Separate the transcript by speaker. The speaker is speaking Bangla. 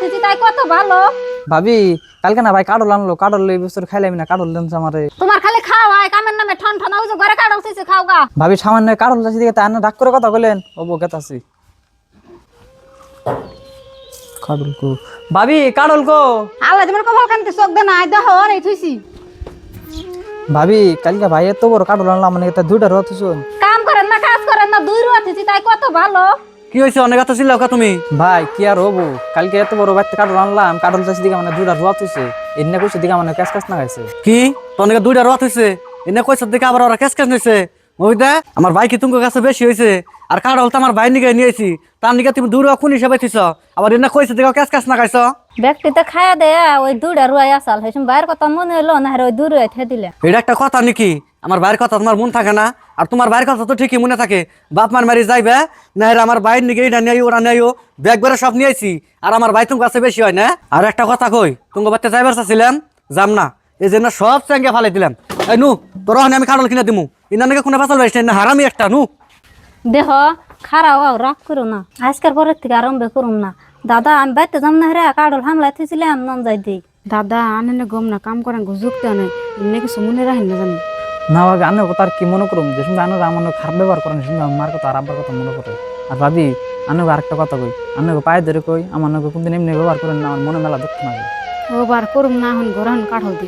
Speaker 1: আছিস তাই কত ভালো।
Speaker 2: ভাবি কালকে না ভাই কাডল আনলো, কাডল এই বছর খাইলাম না, কাডল দেনছে আমারে।
Speaker 1: তোমার খালি খাওয়া হয় কামের নামে ঠন ঠন ওই যে ঘরে কাটল থইছে খাও গা।
Speaker 2: ভাবি সামান্য কাডল চাষি দিকে তাই না ডাক করে কথা কইলেন ও বকে তাছি কাডল কো ভাবি, কাডল কো
Speaker 1: আল্লাহ তোমার কপাল কান্তে চোখ দে না দেখো এই থইছি।
Speaker 2: ভাবি কালকে ভাই এত বড় কাডল আনলাম মানে এটা দুইটা রথ শুন।
Speaker 1: কাম করেন না কাজ করেন না দুই রুয়া থইছি তাই কত ভালো।
Speaker 3: কি হয়েছে অনেক এত চিল্লাও কা তুমি?
Speaker 2: ভাই কি আর হবো, কালকে এত বড় বাচ্চা কাডল আনলাম, কাডল চাষি দিকে মানে দুইটা রথ হইছে, এনে কইছে দিকে মানে ক্যাশ ক্যাশ না গাইছে।
Speaker 3: কি অনেক দুইটা রথ হয়েছে? এনে কইছে দিকে আবার ওরা ক্যাশ ক্যাশ নিছে? ওই দে আমার ভাই কি তোমার কাছে বেশি হয়েছে? আর কাড়ল তো আমার ভাই নিকে নিয়েছি, তার নিকে তুমি দূর কোন হিসাবে থিস? আবার এনে কইছে দিকে ক্যাশ ক্যাশ না গাইছ?
Speaker 1: ব্যক্তিতে খায়া দেয়া ওই দুইটা রুয়াই আসাল হেসম বাইরের কথা মনে হইলো না ওই দুই রুয়াই থে দিলে।
Speaker 3: এটা একটা কথা নাকি? আমার ভাইয়ের কথা তোমার মন থাকে না? আর তোমার ভাইয়ের কথা তো ঠিকই মনে থাকে। বাপ মার মারি যাইবে না, এর আমার ভাইয়ের নিকে এটা নিয়ে ওরা নেই, ব্যাগ বেড়ে সব নিয়েছি। আর আমার ভাই তোমার কাছে বেশি হয় না? আর একটা কথা কই, তোমার বাচ্চা যাইবার চাচ্ছিলাম, যাম না, এই জন্য সব চাঙ্গে ফালাই দিলাম। এই নু তোর আমি কাডল কিনে দিমু, ইনার নাকি কোনো ফেসাল পাইস না, হারামি একটা নু।
Speaker 1: দেহ খারাও রাগ করো না, আজকের পরের থেকে আরম্ভ করুম না। দাদা আমি বাইতে যাম না রে কাডল হামলা থইছিলাম নন যাই দিই।
Speaker 4: দাদা আনে গম না কাম করেন যুক্ত নেই এমনি কিছু মনে রাখেন না জানি
Speaker 2: না ভাবি আনের কথা আর কি মনে করুম, যে শুনবে আনের আমার খারাপ ব্যবহার করেন, শুনবে আমার কথা আর আব্বার কথা মনে করে। আর ভাবি আনকে আরেকটা কথা কই, আনকে পায়ে ধরে কই আমার নকে কোনদিন এমনি ব্যবহার করেন না, আমার মনে মেলা দুঃখ লাগে।
Speaker 4: ও বার করুম না এখন ঘর কাঠল দি